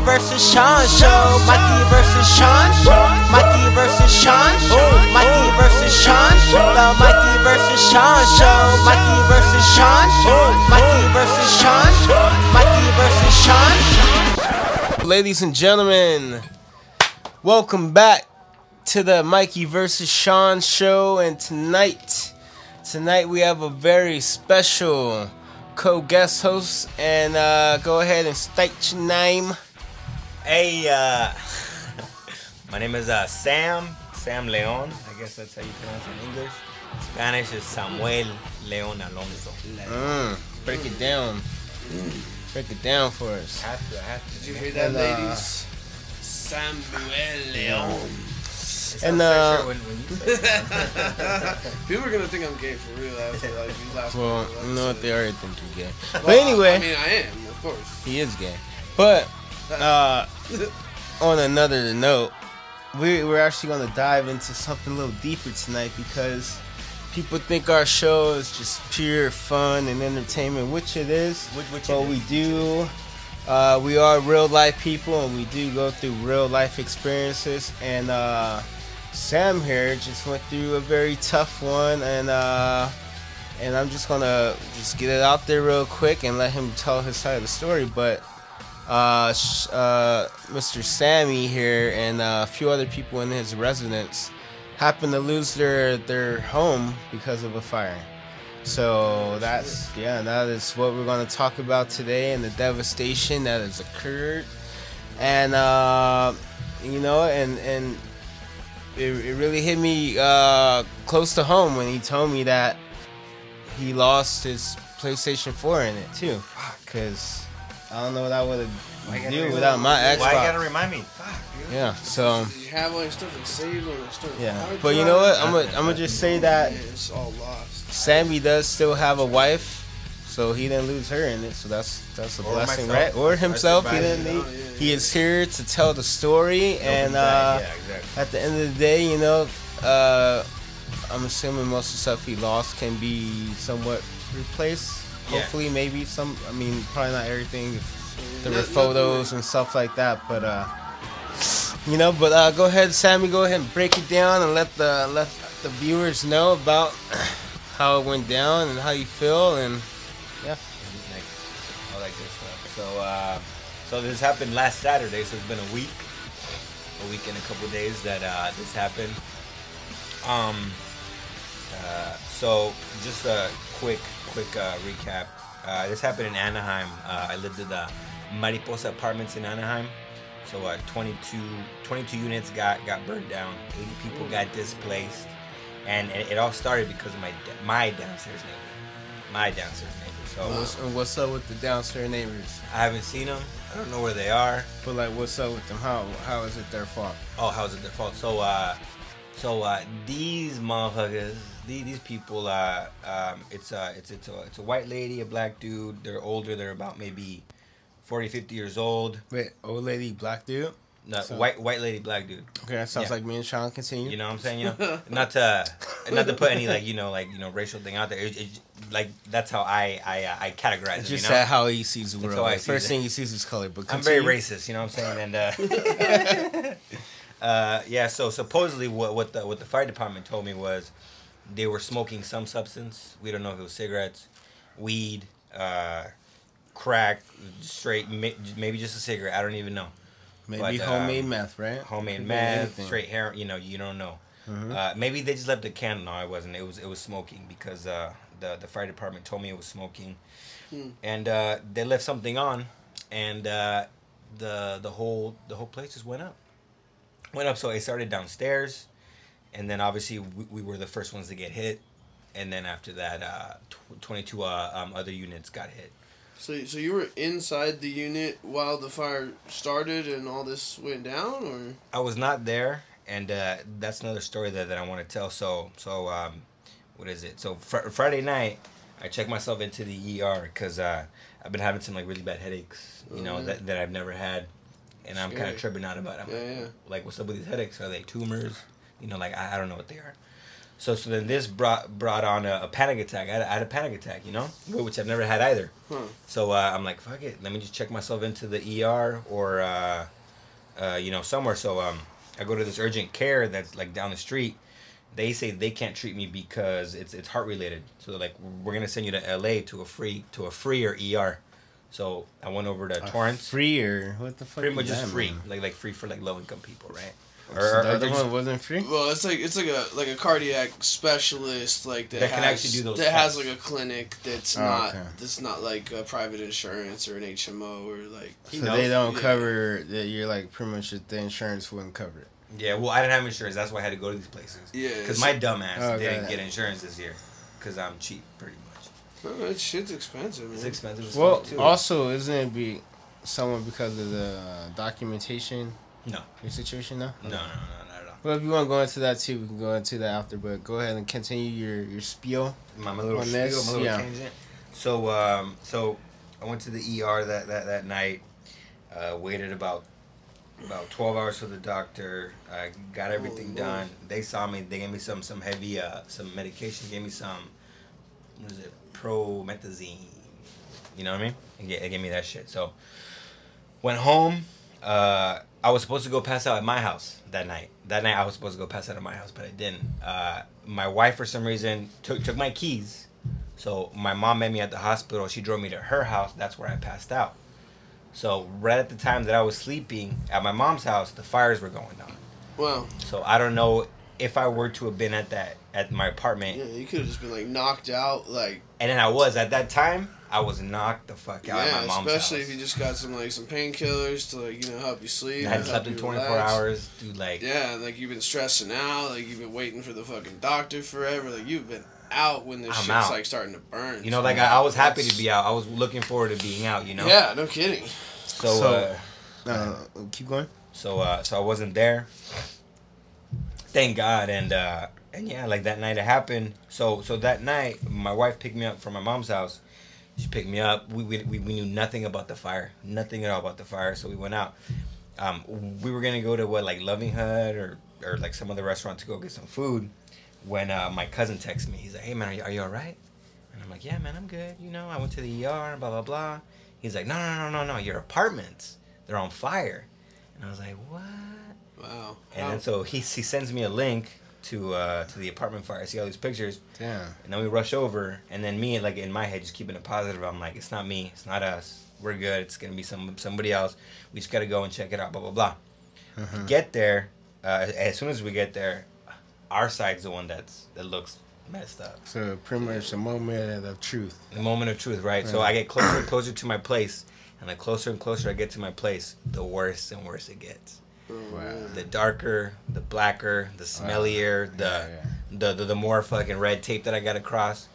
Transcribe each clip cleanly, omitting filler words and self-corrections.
Mikey versus Sean show. Mikey versus Sean. Mikey versus Sean. Mikey versus Sean. The Mikey versus Sean show. Mikey versus Sean. Mikey versus Sean. Mikey versus Sean. Ladies and gentlemen, welcome back to the Mikey versus Sean show. And tonight we have a very special co-guest host, and go ahead and state your name. Hey, my name is Sam Leon. I guess that's how you pronounce it in English. Spanish is Samuel Leon Alonso. Break it down. Break it down for us. I have to. Did you hear that, ladies? Samuel Leon. And when you say that. People are gonna think I'm gay for real after like these last. well, you know what, they already think you're gay. Well, But anyway, I mean, I am, of course. he is gay. But on another note, we're actually going to dive into something a little deeper tonight, because people think our show is just pure fun and entertainment, which it is. But we do. We are real life people, and we do go through real life experiences. And Sam here just went through a very tough one, and I'm just gonna get it out there real quick and let him tell his side of the story. But Mr. Sammy here and a few other people in his residence happened to lose their home because of a fire. So that is what we're going to talk about today, and the devastation that has occurred. And and it really hit me close to home when he told me that he lost his PlayStation 4 in it too. Because I don't know what I would have do without my Xbox. Why you gotta remind me? Fuck, dude. Yeah, so You have all your stuff like saved on your stuff. yeah. But you know what? I'm gonna just say that It's all lost. Sammy does still have a wife, so he didn't lose her in it. So that's a Or blessing, myself. right? Or himself. He survived didn't. it. He is here to tell the story, and Yeah, exactly. at the end of the day, I'm assuming most of the stuff he lost can be somewhat replaced. Yeah. Hopefully, maybe some. I mean, probably not everything. There were photos and stuff like that, but go ahead, Sammy. Go ahead and break it down and let the viewers know about how it went down and how you feel, and yeah. I like this stuff. So this happened last Saturday. So it's been a week and a couple of days that this happened. So just a quick recap. This happened in Anaheim. I lived at the Mariposa Apartments in Anaheim. So 22 units got burned down. 80 people got displaced, and it all started because of my downstairs neighbor. So What's up with the downstairs neighbors? I haven't seen them. I don't know where they are. But like, what's up with them? How is it their fault? Oh, how is it their fault? So these motherfuckers, these people, it's a white lady, a black dude. They're older. They're about maybe 40, 50 years old. Wait, old lady, black dude? No, So- white lady, black dude. Okay, that sounds Yeah. like me and Sean. Continue. You know what I'm saying? Not to put any racial thing out there. Like that's how I categorize it. Just You know? that how he sees the world. how I Like, see first it. thing he sees is color. But I'm continue. very racist. You know what I'm saying? And yeah. So supposedly, what the fire department told me was they were smoking some substance. We don't know if it was cigarettes, weed, crack, straight, maybe just a cigarette. I don't even know. Maybe But, homemade meth, right? Homemade Could be meth, anything. straight heroin. You don't know. Mhm. Maybe they just left a candle. No, it wasn't. It was smoking because the fire department told me it was smoking, and they left something on, and the whole place just went up. So it started downstairs, and then obviously we were the first ones to get hit, and then after that, 22 other units got hit. So you were inside the unit while the fire started and all this went down, or? I was not there, and that's another story that I want to tell. So what is it? So Friday night, I checked myself into the ER because I've been having some like really bad headaches, that I've never had, and I'm kind of tripping out about it. I'm like, what's up with these headaches? Are they tumors? Like I don't know what they are. So then this brought on a panic attack. I had a panic attack, you know, which I've never had either. So I'm like, fuck it, let me just check myself into the ER or you know, somewhere. So I go to this urgent care that's like down the street. They say they can't treat me because it's heart related. So they're like, we're gonna send you to LA to a freer ER. So I went over to Torrance. Freer? What the fuck? Pretty much just free, like free for like low income people, right? Or the other one wasn't free. Well, it's like a cardiac specialist like that can actually do those. That tests. has like a clinic that's that's not like a private insurance or an HMO or like. So they don't cover that. You're like pretty much the insurance wouldn't cover it. Yeah, well, I didn't have insurance. That's why I had to go to these places. Yeah, because my dumb ass didn't get insurance this year because I'm cheap, pretty much. No, that shit's expensive. Man. It's expensive. As well, too. Also, isn't it be someone because of the documentation? No. Your situation, no? No, not at all. Well, if you want to go into that too, we can go into that after. But go ahead and continue your spiel. My little spiel, my little tangent. So, so I went to the ER that night. Waited about 12 hours for the doctor. I got everything done. They saw me. They gave me some heavy some medication. Gave me some, what is it, promethazine. You know what I mean? They gave me that shit. So went home. I was supposed to go pass out at my house that night. That night I was supposed to go pass out at my house, but I didn't. My wife for some reason took my keys. So my mom met me at the hospital. She drove me to her house. That's where I passed out. So right at the time that I was sleeping at my mom's house, the fires were going on. Wow. So I don't know if I were to have been at my apartment. Yeah, you could have just been like knocked out, like. And then I was at that time. I was knocked the fuck out at my mom's especially house. if you just got some painkillers to like help you sleep. I hadn't slept in 24 hours, dude. Like. Yeah, like you've been stressing out, like you've been waiting for the fucking doctor forever, like you've been out when this shit's like starting to burn. You know, like I was happy to be out. I was looking forward to being out. You know. Yeah, no kidding. So keep going. So I wasn't there. Thank God, and yeah, like that night it happened. So that night, my wife picked me up from my mom's house. She picked me up. We knew nothing about the fire, nothing at all about the fire. So we went out. We were gonna go to like Loving Hut or like some other restaurant to go get some food. When my cousin texted me, he's like, "Hey man, are you all right?" And I'm like, "Yeah man, I'm good. You know, I went to the ER, blah blah blah." He's like, no, your apartments, they're on fire. And I was like, what? Wow. And then so he sends me a link to the apartment fire. I see all these pictures. Damn. And then we rush over, and then me, like in my head, just keeping it positive. I'm like, it's not me, it's not us. We're good. It's gonna be somebody else. We just gotta go and check it out. Blah blah blah. We get there. As soon as we get there, our side's the one that looks messed up. So pretty much the moment of truth. The moment of truth, right? So I get closer and closer to my place, and the closer and closer I get to my place, the worse and worse it gets. Wow. The darker, the blacker, the smellier, the more fucking red tape that I got across.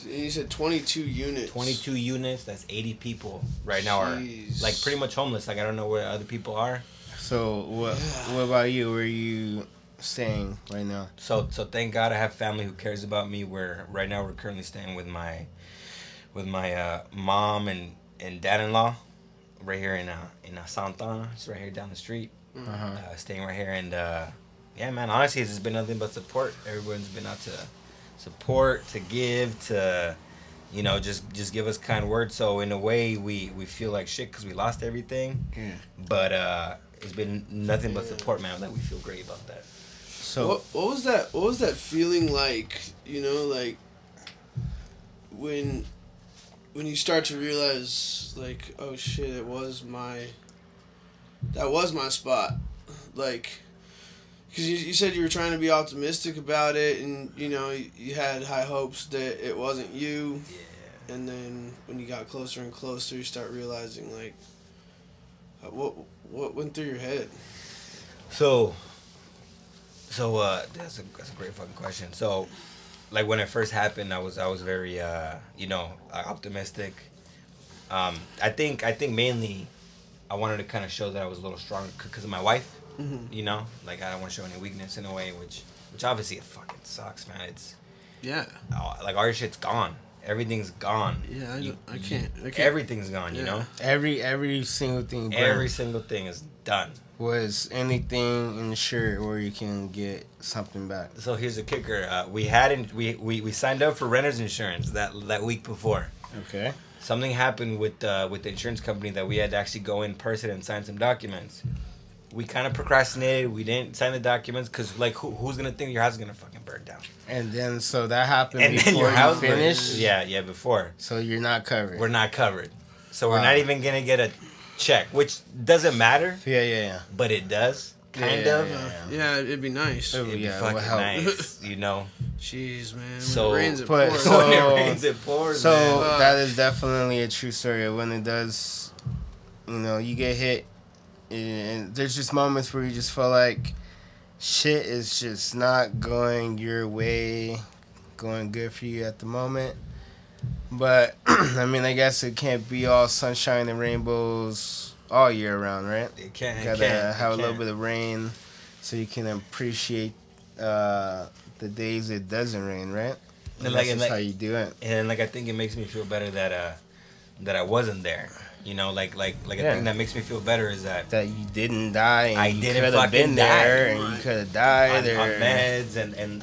You said 22 units. 22 units. That's 80 people right now are like pretty much homeless. Like I don't know where other people are. So what about you? Where are you staying right now? So thank God I have family who cares about me. Where right now we're currently staying with my mom and dad-in-law right here in Santana. It's right here down the street. Staying right here, and yeah man, honestly it's just been nothing but support. Everyone's been out to support, to give, to just give us kind words. So in a way we feel like shit because we lost everything, but it's been nothing but support, man. Like we feel great about that. So what was that feeling like, like when you start to realize like, oh shit, that was my spot, like, because you said you were trying to be optimistic about it, and you had high hopes that it wasn't you, and then when you got closer and closer you start realizing like what went through your head. So that's a great fucking question. So, like when it first happened, I was very optimistic. I think mainly I wanted to kind of show that I was a little stronger because of my wife. Like I don't want to show any weakness in a way, which obviously it fucking sucks, man. It's like our shit's gone. everything's gone. Yeah, I can't. Everything's gone. You know, Every single thing. every single thing is done. Was anything insured where you can get something back? So here's the kicker: we signed up for renter's insurance that week before. Okay. Something happened with the insurance company that we had to actually go in person and sign some documents. We kind of procrastinated. We didn't sign the documents because, like, who's gonna think your house is gonna fucking burn down? And then so that happened And before then your house you finished. burned. Yeah, before. So you're not covered. We're not covered. So we're Wow. not even gonna get a check, which doesn't matter, Yeah. but it does kind Yeah, of. Yeah, it'd be nice. Oh, It'd be yeah, it fucking would help. nice, you know. Jeez, man. When So- it rains, it but- pours. so- When it rains, it pours. So man. that is definitely a true story. When it does, you get hit, and there's just moments where you just feel like shit is just not going your way, going good for you at the moment. But I mean, I guess it can't be all sunshine and rainbows all year round, right? It can't. You gotta have a little bit of rain so you can appreciate the days it doesn't rain, right? And That's like- just how you do it. And like I think it makes me feel better that I wasn't there. You know, like a Yeah. thing that makes me feel better is that That you didn't die and I you didn't could have fucking been there die. and you Right. could have died on or meds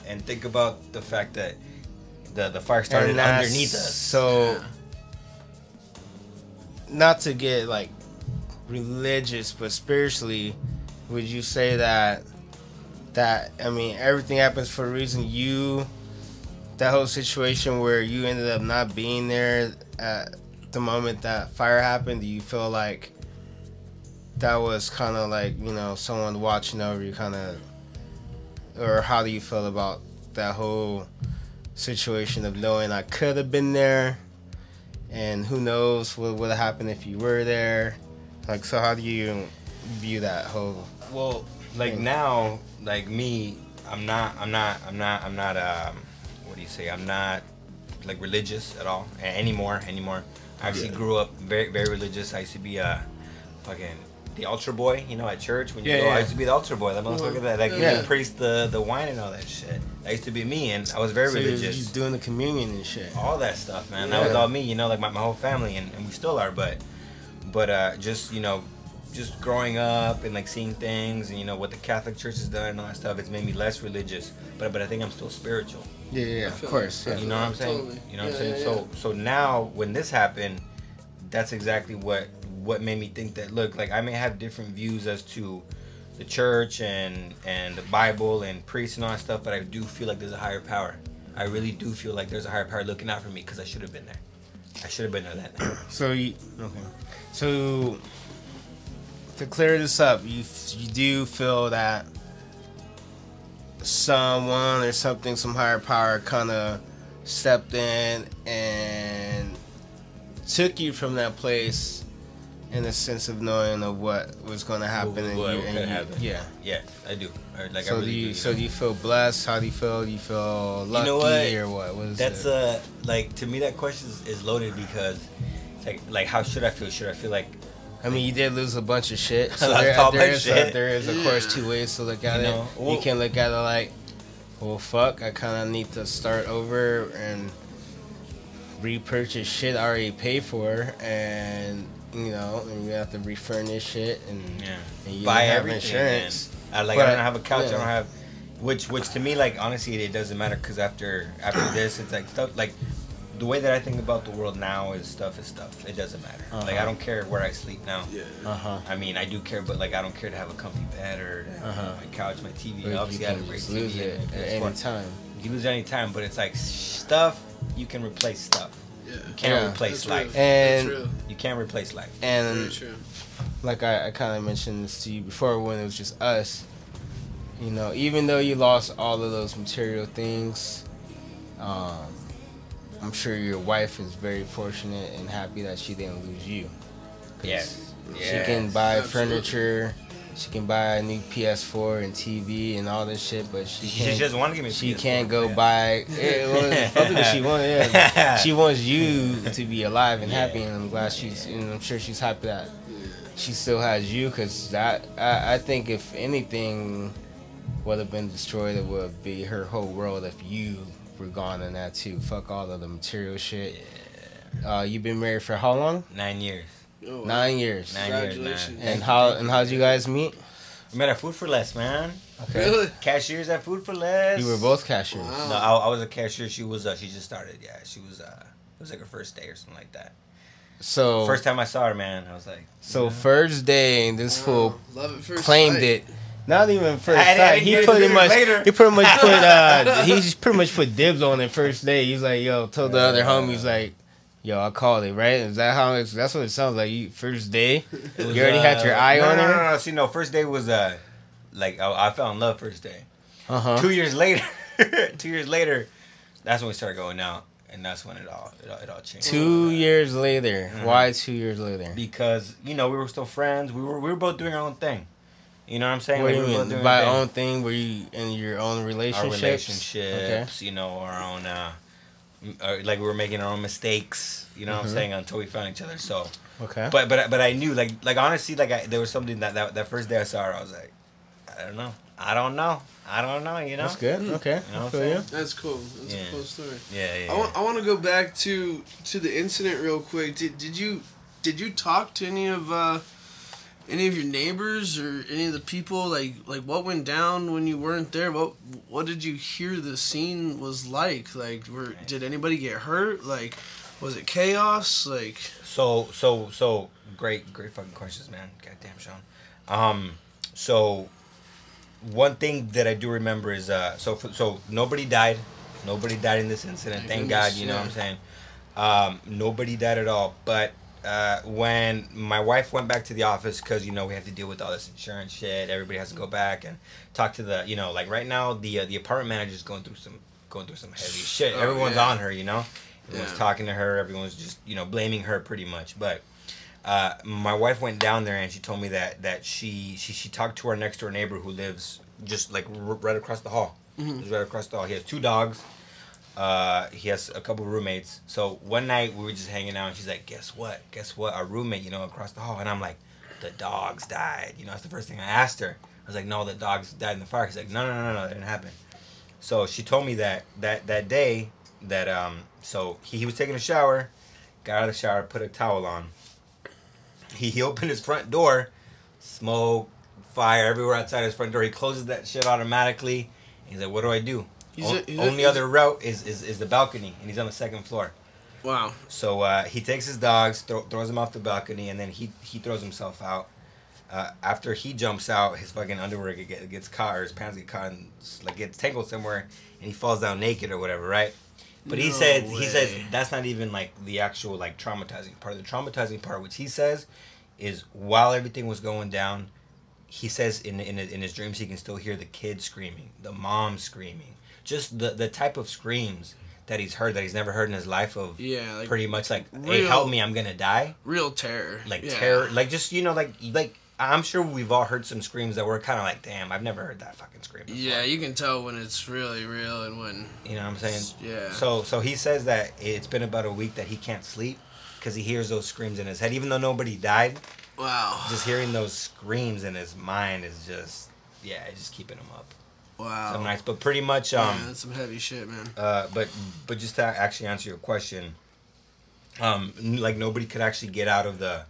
and think about the fact that the fire started and that's- underneath us. So not to get like religious, but spiritually, would you say that I mean everything happens for a reason? That whole situation where you ended up not being there at the moment that fire happened, do you feel like that was kind of like, someone watching over you, or how do you feel about that whole situation of knowing I could have been there and who knows what would have happened if you were there? Like, so how do you view that whole? Well, like thing? now, like me, I'm not what do you say? I'm not like religious at all anymore. I actually grew up very, very religious. I used to be fucking the altar boy, at church when you Yeah, go. yeah. I used to be the altar boy, that motherfucker that like Yeah. priest the wine and all that shit. That used to be me, and I was very So you're religious. just doing the communion and shit. All that stuff, man. Yeah. That was all me, like my whole family, and we still are. But just just growing up and like seeing things, and what the Catholic Church has done and all that stuff, it's made me less religious. But I think I'm still spiritual. Yeah, of course. Yeah. You know what I'm saying? Totally. You know what I'm Yeah, saying? yeah, So now when this happened, that's exactly what made me think that, look, like I may have different views as to the church and the Bible and priests and all that stuff, but I do feel like there's a higher power. I really do feel like there's a higher power looking out for me because I should have been there. I should have been there that night. So to clear this up, you do feel that someone or something, some higher power, kind of stepped in and took you from that place in a sense of knowing of what was going to happen, yeah. Yeah, I do. Like So I really do. do you feel blessed? How do you feel? Do you feel lucky what? or what? What is That's it? like to me that question is loaded because it's like how should I feel? Should I feel like I mean, you did lose a bunch of shit. So I lost all my shit. there is, of course, two ways to look at You it. know, You well- can look at it like, well, fuck, I kind of need to start over and repurchase shit I already paid for, and and you have to refurnish shit and you buy don't have everything, insurance. man. I But, don't have a couch. yeah. I don't have, which to me, like honestly, it doesn't matter because after this, it's like stuff like the way that I think about the world now is stuff. It doesn't matter. Like I don't care where I sleep now. Yeah. I mean, I do care, but like I don't care to have a comfy bed or to have my couch, my TV. But Obviously, you I have can a great just TV. lose it and at it's any fun. time. You can lose it any time, but it's like stuff you can replace stuff. Yeah. You can't Yeah. replace That's life. real. And- That's real. You can't replace life. Very And true. like I kind of mentioned this to you before when it was just us, even though you lost all of those material things, I'm sure your wife is very fortunate and happy that she didn't lose you. 'Cause Yes. She can buy Absolutely. furniture, she can buy a new PS4 and TV and all this shit, but she She can't. just want to give me. She PS4, can't go yeah. buy. Fuck what she wants. Yeah, she wants you to be alive and happy, and I'm glad and I'm sure she's happy that she still has you, because I think if anything would have been destroyed, it would be her whole world if you we're gone and that too. Fuck all of the material shit. Yeah. You've been married for how long? 9 years. Oh, wow. 9 years. 9 years, man. And how'd you guys meet? We met at Food for Less, man. Okay. Really? Cashiers at Food for Less. You were both cashiers. Wow. No, I was a cashier. She was. She just started. Yeah, she was. It was like her first day or something like that. So First time I saw her, man, I was like. So yeah. first day, and this fool Love it first claimed sight. it. Not even first I sight. didn't He get it pretty till much. later. He pretty much put. He just pretty much put dibs on it first day. He's like, yo, told the other homies like, yo, I called it, right? Is that how it's? That's what it sounds like. You first day, It was, you already had your eye on her. No. See, no, first day was like I fell in love first day. 2 years later, 2 years later, that's when we started going out, and that's when it all changed. 2 years later, why 2 years later? Because we were still friends. We were both doing our own thing. You know what I'm saying? What do We you were both mean doing by our own thing? Were you in your own Our relationships? relationships, our own. Like we were making our own mistakes. You know what I'm saying? Until we found each other. So. Okay. But I knew like honestly there was something that first day I saw her, I was like, I don't know. That's good. Okay. You know what I'm I feel saying? you. That's cool. That's a cool story. Yeah. I want to go back to the incident real quick. Did you talk to any of your neighbors or any of the people? Like what went down when you weren't there? What did you hear the scene was like? Like did anybody get hurt? Like was it chaos? Like So great fucking questions, man. Goddamn, Sean. So one thing that I do remember is so nobody died. Nobody died in this incident. Thank God, you know what I'm saying? Nobody died at all. But when my wife went back to the office, because we have to deal with all this insurance shit, everybody has to go back and talk to the like right now the apartment manager is going through some heavy shit. Everyone's on her, Everyone's talking to her. Everyone's just blaming her pretty much. But my wife went down there and she told me that she talked to our next door neighbor who lives just like right across the hall. Just right across the hall. He has 2 dogs. He has a couple of roommates. So one night we were just hanging out and she's like, guess what? Our roommate, across the hall. And I'm like, the dogs died. That's the first thing I asked her. I was like, no, the dogs died in the fire. She's like, no, that didn't happen. So she told me that day that so he was taking a shower, got out of the shower, put a towel on. He opened his front door, smoke, fire everywhere outside his front door. He closes that shit automatically. He's like, what do I do? Only other route is the balcony, and he's on the 2nd floor. Wow. So he takes his dogs, throws them off the balcony, and then he throws himself out. After he jumps out, his fucking underwear gets caught, or his pants get caught, and like gets tangled somewhere, and he falls down naked or whatever, right? But he says that's not even like the actual like traumatizing part. The traumatizing part, which he says, is while everything was going down, he says in his dreams he can still hear the kids screaming, the mom screaming, just the type of screams that he's heard that he's never heard in his life of. Yeah, like pretty much like, hey, help me, I'm gonna die. Real terror. Like terror, like just like I'm sure we've all heard some screams that we're kind of like, damn, I've never heard that fucking scream before. Yeah, you can tell when it's really real and when... You know what I'm saying? Yeah. So he says that it's been about a week that he can't sleep because he hears those screams in his head. Even though nobody died, wow, just hearing those screams in his mind is just, it's just keeping him up. Wow. So nice. But pretty much... that's some heavy shit, man. But just to actually answer your question, like nobody could actually get out of the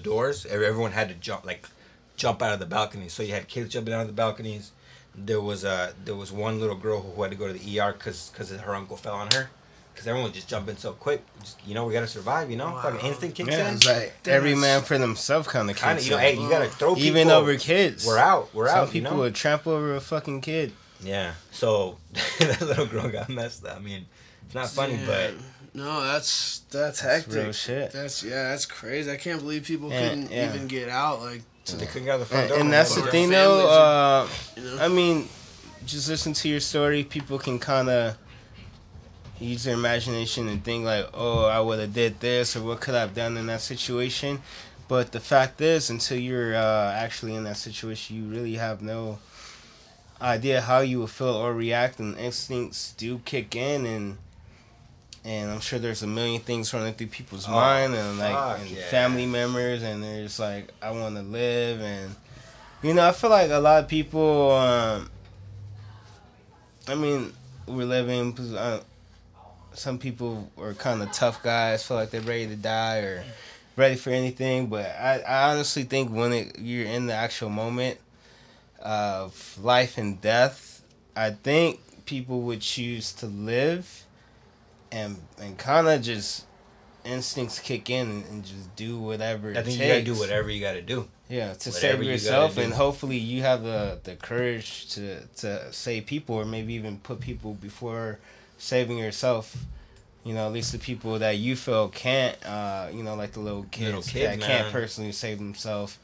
doors. Everyone had to jump out of the balcony. So you had kids jumping out of the balconies. There was one little girl who had to go to the ER because her uncle fell on her. Because everyone was just jumping so quick. Just, we gotta survive. Wow. Fucking instinct kicks in. It's like every man for themselves kind of kicks in. Hey, you gotta throw people. Even over kids. We're out. Some people would trample over a fucking kid. Yeah. So that little girl got messed up. I mean, it's not funny, but. No, that's hectic. Real shit. That's crazy. I can't believe people couldn't even get out. Like they couldn't get out of the front door. And that's the thing, though. I mean, just listen to your story. People can kind of use their imagination and think like, "Oh, I would have did this, or what could I have done in that situation." But the fact is, until you're actually in that situation, you really have no idea how you will feel or react, and instincts do kick in, and I'm sure there's a million things running through people's mind, and family members, and they're just like, I want to live, and I feel like a lot of people, I mean, we're living, some people are kind of tough guys, feel like they're ready to die or ready for anything. But I honestly think when you're in the actual moment of life and death, I think people would choose to live and kind of just instincts kick in and just do whatever it takes. I think you gotta do whatever you gotta do. Yeah, to save yourself, and hopefully you have the courage to save people, or maybe even put people before saving yourself. You know, at least the people that you feel can't, you know, like the little kids that can't personally save themselves.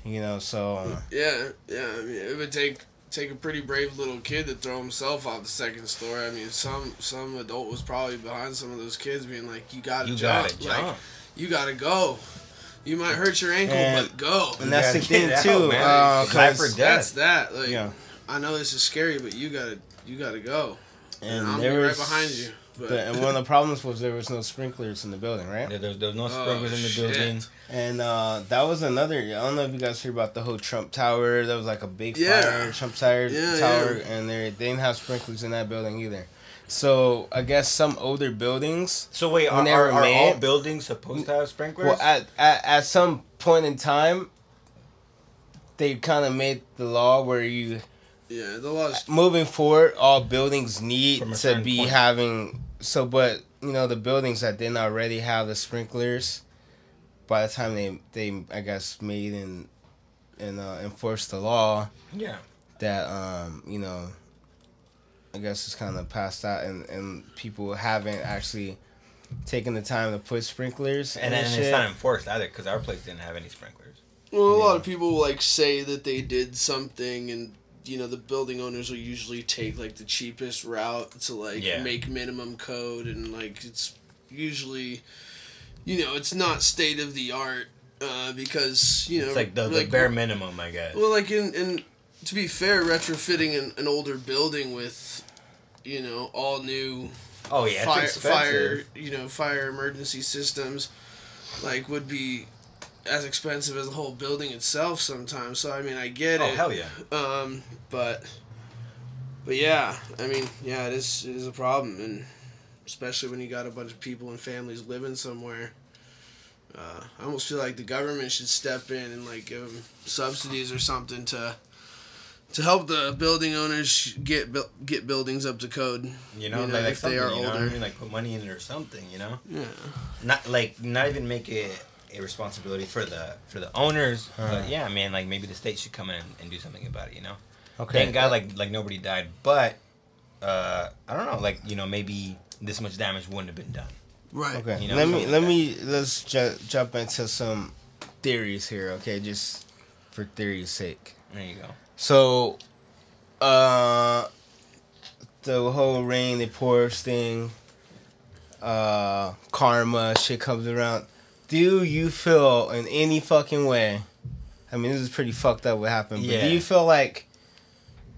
You know, so yeah. I mean, it would take a pretty brave little kid to throw himself off the second story. I mean, some adult was probably behind some of those kids, being like, "You gotta jump. Like, you gotta go. You might hurt your ankle, but go." And that's the thing too. Life or death. That's that. Like, I know this is scary, but you gotta go. And I'll be right behind you. But and one of the problems was there was no sprinklers in the building, right? Yeah, there was no sprinklers in the building. And that was another. I don't know if you guys heard about the whole Trump Tower. There was like a big fire, Trump Tower, and they didn't have sprinklers in that building either. So I guess some older buildings. So wait, are all buildings supposed to have sprinklers? Well, at some point in time, they kind of made the law where you. Yeah, the law. Moving forward, all buildings need to be having. So, but you know, the buildings that didn't already have the sprinklers, by the time they I guess made and enforced the law. Yeah. That you know, I guess it's kind of passed out, and people haven't actually taken the time to put sprinklers. And then it's not enforced either, because our place didn't have any sprinklers. Well, a lot of people like say that they did something, and you know, the building owners will usually take like the cheapest route to like make minimum code, and like it's usually, you know, it's not state of the art because you know it's like the bare minimum, I guess. Well, like in to be fair, retrofitting an older building with, you know, all new fire emergency systems, like, would be as expensive as the whole building itself sometimes. So I mean, I get it. Oh, hell yeah. But yeah, I mean, yeah, it is a problem, and especially when you got a bunch of people and families living somewhere. I almost feel like the government should step in and like give them subsidies or something to help the building owners get buildings up to code. You know, like if they are older, I mean, like put money in it or something. You know, not even make it a responsibility for the owners, but yeah, man, like maybe the state should come in and do something about it. You know, thank God, like nobody died, but I don't know, like, you know, maybe this much damage wouldn't have been done. Right. Okay. You know, let's jump into some theories here. Okay, just for theory's sake. There you go. So, the whole rain that pours thing, karma, shit comes around. Do you feel in any fucking way, I mean, this is pretty fucked up what happened, but do you feel like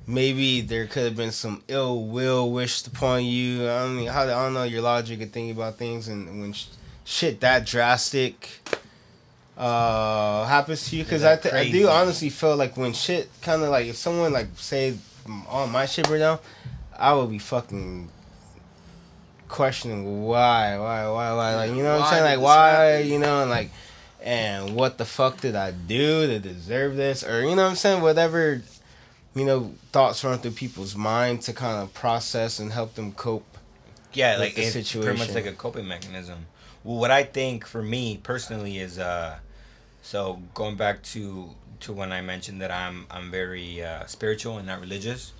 maybe there could have been some ill will wished upon you? I mean, I don't know your logic of thinking about things, and when shit that drastic happens to you, because I do honestly feel like when shit kind of like, if someone like say all my shit right now, I would be fucking questioning why, like, you know what I'm saying, like, why, you know, and like, and what the fuck did I do to deserve this, or you know what I'm saying, whatever, you know, thoughts run through people's mind to kind of process and help them cope. Yeah, like the situation. Pretty much like a coping mechanism. Well, what I think for me personally is so going back to when I mentioned that I'm very spiritual and not religious.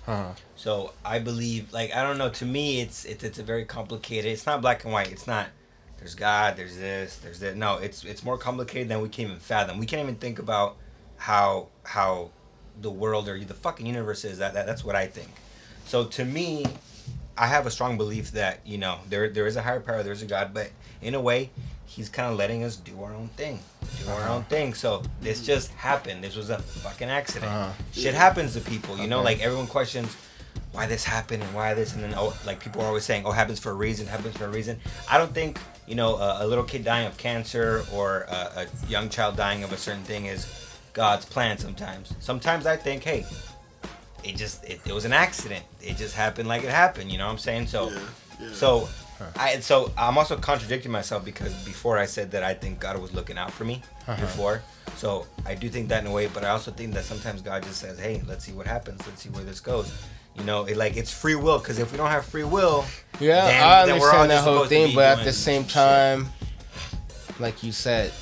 So I believe, like, I don't know, to me it's a very complicated, it's not black and white. It's not there's God, there's this, there's that. No, it's more complicated than we can even fathom. We can't even think about how the world or the fucking universe is. That's what I think. So to me, I have a strong belief that, you know, there is a higher power, there's a God, but in a way, he's kind of letting us do our own thing. So this just happened. This was a fucking accident. Shit happens to people, you know, like everyone questions why this happened and why this, and then like people are always saying, oh, happens for a reason. I don't think, you know, a little kid dying of cancer or a young child dying of a certain thing is God's plan. Sometimes I think, hey, it was an accident. It just happened like it happened, you know what I'm saying? So So I'm also contradicting myself because before I said that I think God was looking out for me before. So I do think that in a way, but I also think that sometimes God just says, "Hey, let's see what happens. Let's see where this goes." You know, it's free will. Because if we don't have free will, I understand that whole thing, but at the same time, like you said,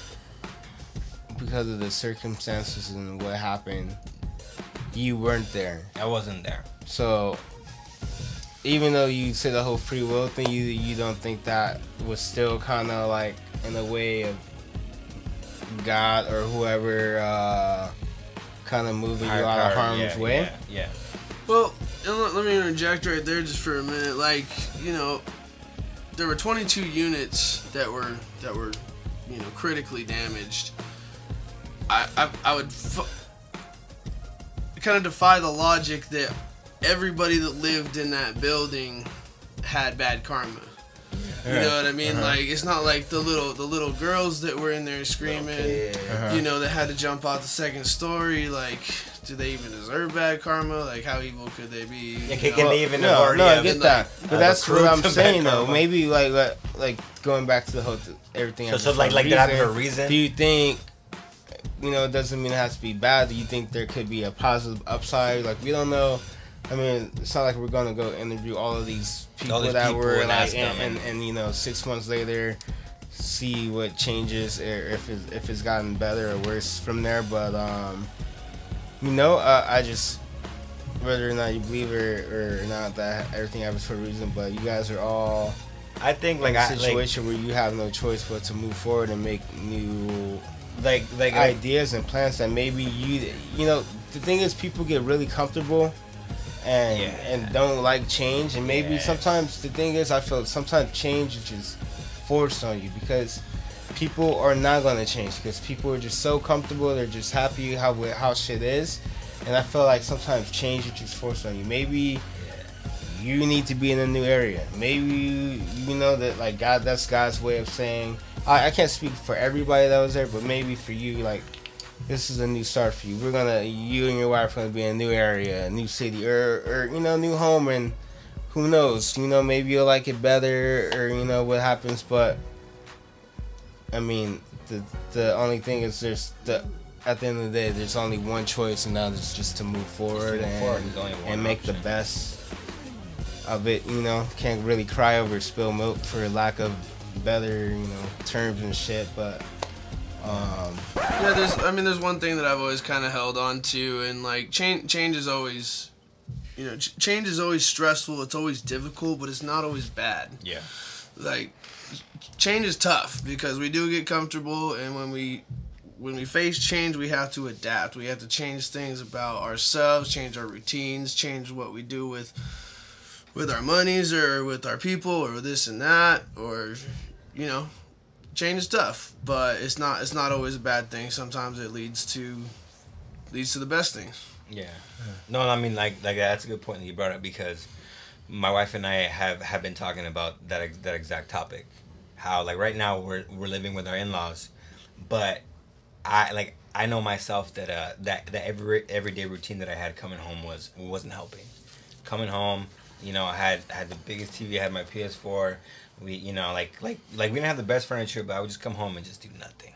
because of the circumstances and what happened, you weren't there. I wasn't there. So even though you say the whole free will thing, you don't think that was still kind of like in a way of God or whoever kind of moving you out of harm's way? Yeah. Well, let me interject right there just for a minute. Like, you know, there were 22 units that were you know, critically damaged. I would kind of defy the logic that everybody that lived in that building had bad karma. You know what I mean? Like, it's not like the little girls that were in there screaming, you know, that had to jump out the second story. Like, do they even deserve bad karma? Like, how evil could they be? Yeah, can they even no, I get that. But that's what I'm saying, though. Karma. Maybe, like going back to the whole everything. So like that for a reason? Do you think, you know, it doesn't mean it has to be bad? Do you think there could be a positive upside? Like, we don't know. I mean, it's not like we're gonna go interview all of these people that were like, and you know, 6 months later, see what changes or if it's gotten better or worse from there. But you know, I just, whether or not you believe or not that everything happens for a reason, but you guys are all, I think, like, in a situation where you have no choice but to move forward and make new like ideas and plans that maybe you know, the thing is, people get really comfortable and don't like change, and maybe sometimes the thing is, I feel sometimes change is just forced on you because people are not gonna change because people are just so comfortable, they're just happy how shit is, and I feel like sometimes change is just forced on you. Maybe you need to be in a new area. Maybe you know that, like, God, that's God's way of saying, I can't speak for everybody that was there, but maybe for you, like, this is a new start for you. You and your wife are gonna be in a new area, a new city, or you know, new home, and who knows? You know, maybe you'll like it better, or you know what happens. But I mean, the only thing is, at the end of the day, there's only one choice, and that is just to move forward and make the best of it. You know, can't really cry over spilled milk for lack of better, you know, terms and shit, but. Yeah, there's one thing that I've always kind of held on to, and like change is always, you know, change is always stressful. It's always difficult, but it's not always bad. Yeah. Like, change is tough because we do get comfortable, and when we face change, we have to adapt. We have to change things about ourselves, change our routines, change what we do with our monies or with our people or this and that, or, you know. Change is tough, but it's not always a bad thing. Sometimes it leads to the best things. Yeah. No, I mean, like that's a good point that you brought up, because my wife and I have been talking about that exact topic. How, like, right now we're living with our in-laws, but I know myself that that everyday routine that I had coming home wasn't helping. Coming home, you know, I had the biggest TV, I had my PS4. We, you know, like we didn't have the best furniture, but I would just come home and just do nothing.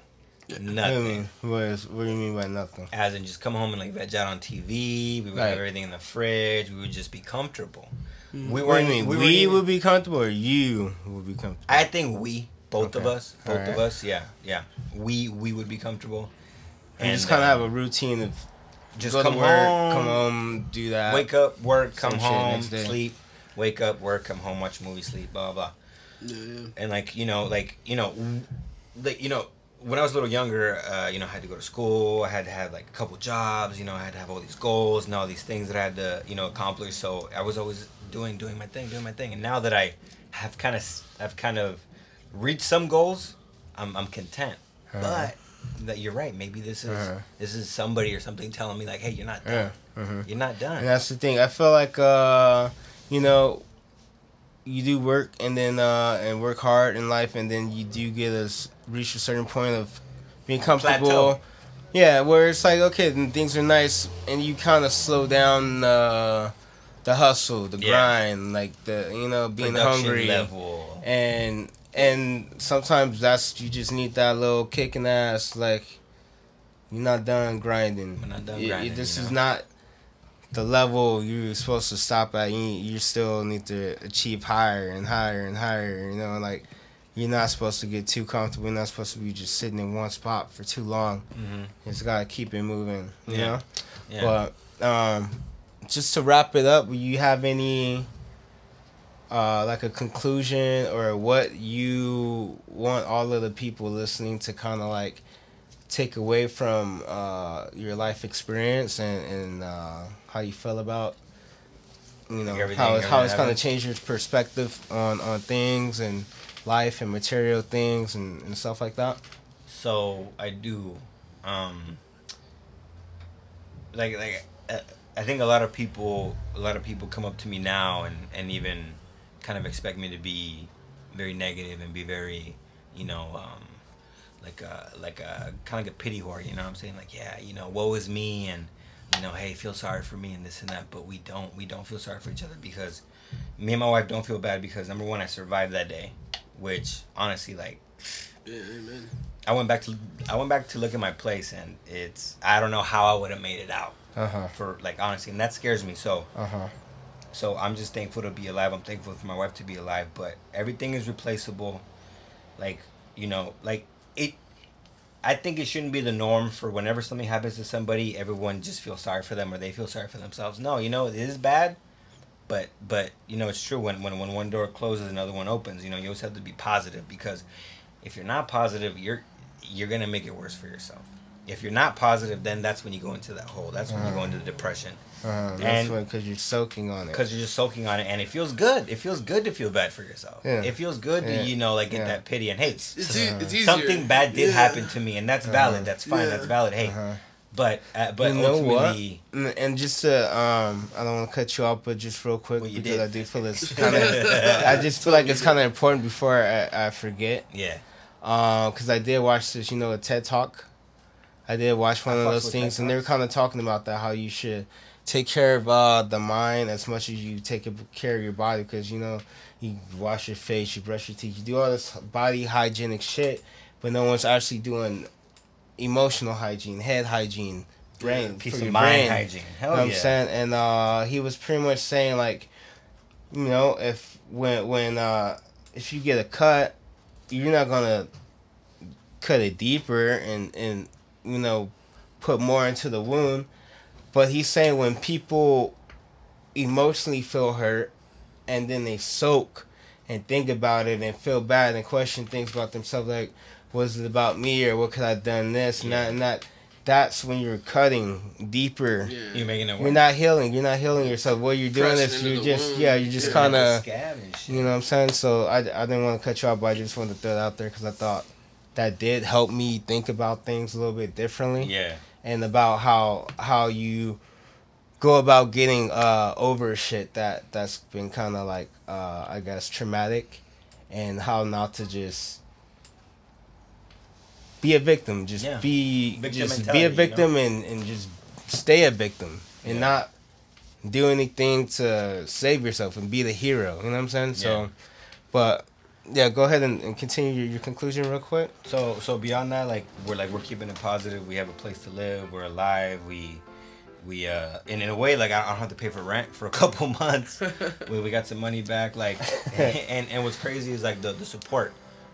Nothing. What do you mean by nothing? As in, just come home and like veg out on TV. We would have everything in the fridge. We would just be comfortable. Mm-hmm. We would be comfortable, or you would be comfortable? I think both of us, yeah. We would be comfortable. And just kind of have a routine of just go come to work, home, come home, do that. Wake up, work, come home, sleep. Wake up, work, come home, watch a movie, sleep, blah blah. Yeah. And like you know, when I was a little younger, you know, I had to go to school. I had to have like a couple jobs. You know, I had to have all these goals and all these things that I had to, you know, accomplish. So I was always doing my thing. And now that I've kind of reached some goals, I'm content. But that you're right. Maybe this is somebody or something telling me like, hey, you're not done. You're not done. And that's the thing. I feel like you know, you do work and then and work hard in life, and then you do reach a certain point of being comfortable. Plateau. Yeah, where it's like, okay, then things are nice, and you kind of slow down the hustle, the Yeah. grind, like the, you know, being Production hungry, level. and sometimes you just need that little kick in the ass, like you're not done grinding. We're not done grinding, This you know? is not the level you're supposed to stop at. You still need to achieve higher and higher and higher. You know, like you're not supposed to get too comfortable. You're not supposed to be just sitting in one spot for too long. Mm-hmm. You just gotta keep it moving. You Yeah. know. Yeah. But just to wrap it up, do you have any like a conclusion or what you want all of the people listening to kind of like take away from your life experience and how you feel about, you know, how it's kind of happened? changed your perspective on things and life and material things and stuff like that? So I do, I think a lot of people come up to me now and even kind of expect me to be very negative and be very, you know, like a kind of like a pity whore, you know what I'm saying? Like, yeah, you know, woe is me, and, you know, hey, feel sorry for me and this and that, but we don't feel sorry for each other, because me and my wife don't feel bad because, number one, I survived that day, which honestly, like, Yeah, amen. I went back to look at my place, and I don't know how I would have made it out. For, like, honestly, and that scares me. So so I'm just thankful to be alive. I'm thankful for my wife to be alive, but everything is replaceable. Like, you know, like, I think it shouldn't be the norm for whenever something happens to somebody, everyone just feels sorry for them or they feel sorry for themselves. No, you know, it is bad, but you know, it's true. When one door closes, another one opens. You know, you always have to be positive, because if you're not positive, you're gonna make it worse for yourself. If you're not positive, then that's when you go into that hole. That's when you go into the depression. That's because you're soaking on it. Because you're just soaking on it, and it feels good. It feels good to feel bad for yourself. Yeah. It feels good to, you know, like, get that pity. And hey, It's easier. something bad did happen to me, and that's valid. That's fine. That's valid. Hey, but you know ultimately, what? And just to, I don't want to cut you off, but just real quick, Well, you because did. I do feel it's kind of, I just feel like it's kind of important before I forget. yeah. Because I did watch this, you know, a TED Talk. I did watch one of fucks those with things, TED and they were Talks. kind of talking about that, how you should take care of the mind as much as you take care of your body, because, you know, you wash your face, you brush your teeth, you do all this body hygienic shit, but no one's actually doing emotional hygiene, head hygiene, brain, Peace for of your mind brain. hygiene. Hell You know what yeah. I'm saying? And he was pretty much saying, like, you know, if you get a cut, you're not gonna cut it deeper and you know, put more into the wound. But he's saying when people emotionally feel hurt and then they soak and think about it and feel bad and question things about themselves, like, was it about me, or what could I have done this and that and that, that's when you're cutting deeper. Yeah. You're making it work. You're not healing yourself. What you're doing Pressing is into you're the just wound. you're just Yeah. kind The of, scab and shit. you know what I'm saying? So I didn't want to cut you off, but I just wanted to throw that out there because I thought that did help me think about things a little bit differently. Yeah. And about how you go about getting over shit that's been kind of like I guess traumatic, and how not to just be a victim, just Yeah. be Victim a mentality, victim, and just stay a victim and not do anything to save yourself and be the hero. You know what I'm saying? So, but yeah, go ahead and continue your conclusion real quick. So beyond that, like we're keeping it positive. We have a place to live. We're alive. We and in a way, like, I don't have to pay for rent for a couple months. we got some money back. Like, and what's crazy is, like, the support.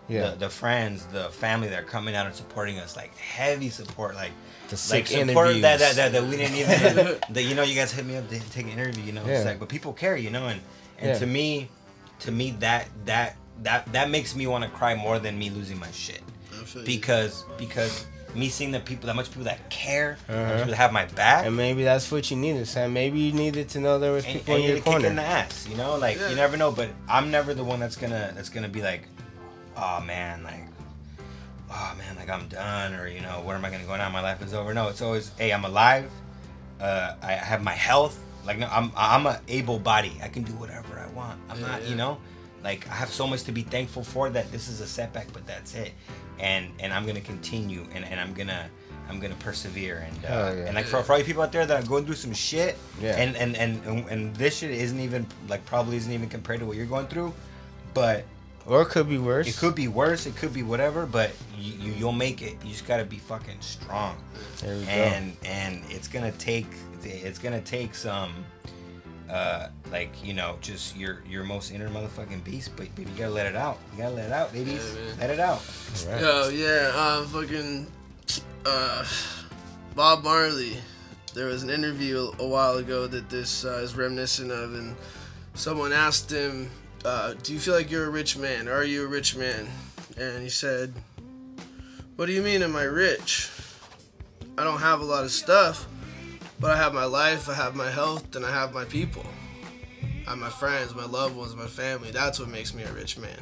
Yeah. The friends, the family that are coming out and supporting us, like, heavy support, like The sick support interviews. that we didn't even that, you know, you guys hit me up to take an interview, you know. Yeah. It's like, but people care, you know, and Yeah. to me that makes me want to cry more than me losing my shit. I feel you. Because me seeing that much people that care, that much people that have my back, And maybe that's what you needed, Sam. Maybe you needed to know there was people and in your you kick in the corner. ass, you know, like, Yeah. you never know. But I'm never the one that's gonna be like, oh man, like I'm done, or, you know, where am I gonna go now? My life is over. No, it's always, hey, I'm alive. I have my health. Like, no, I'm a able body. I can do whatever I want. I'm not, you know, like, I have so much to be thankful for. That this is a setback, but that's it. And I'm gonna continue, and I'm I'm gonna persevere, and yeah. and like for all you people out there that are going through some shit, Yeah. and this shit isn't even like probably isn't even compared to what you're going through, but Or it could be worse. it could be worse, it could be whatever, but you'll make it. You just gotta be fucking strong, There we go. and it's gonna take some. Like, you know, just your most inner motherfucking beast, but you gotta let it out. You gotta let it out, ladies. Yeah, let it out. Right. Yo, yeah, fucking Bob Marley. There was an interview a while ago that this is reminiscent of, and someone asked him, do you feel like you're a rich man? Are you a rich man? And he said, what do you mean am I rich? I don't have a lot of stuff, but I have my life, I have my health, and I have my people. I have my friends, my loved ones, my family. That's what makes me a rich man.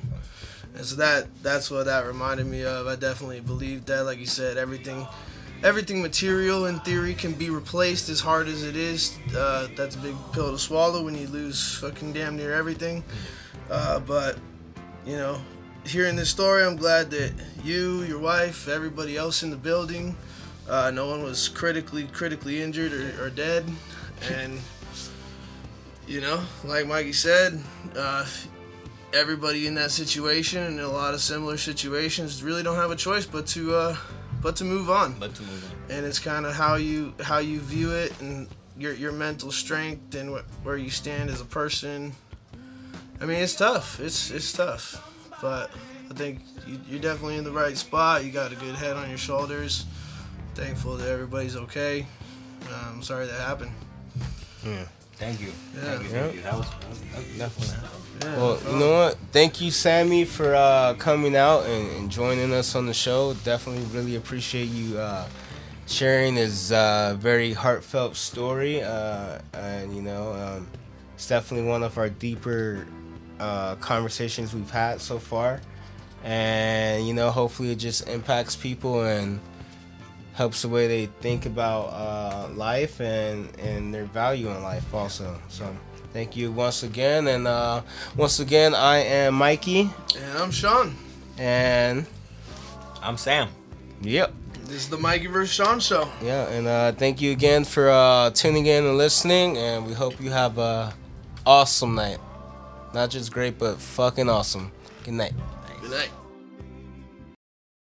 And so that's what that reminded me of. I definitely believe that, like you said, everything material in theory can be replaced, as hard as it is. That's a big pill to swallow when you lose fucking damn near everything. But, you know, hearing this story, I'm glad that you, your wife, everybody else in the building, no one was critically injured or dead. And, you know, like Mikey said, everybody in that situation and in a lot of similar situations really don't have a choice but to move on. And it's kind of how you view it and your mental strength and where you stand as a person. I mean, it's tough. It's tough, but I think you're definitely in the right spot. You got a good head on your shoulders. Thankful that everybody's okay. I'm sorry that happened. Thank you. Yeah. Thank you. That was definitely. Yeah, Well, you know what? Thank you, Sammy, for coming out and joining us on the show. Definitely really appreciate you sharing this very heartfelt story. And, you know, it's definitely one of our deeper conversations we've had so far. And, you know, hopefully it just impacts people and helps the way they think about life and their value in life also. So thank you once again. And once again, I am Mikey. And I'm Sean. And I'm Sam. Yep. This is the Mikey vs. Sean show. Yeah, and thank you again for tuning in and listening. And we hope you have a awesome night. Not just great, but fucking awesome. Good night. Good night.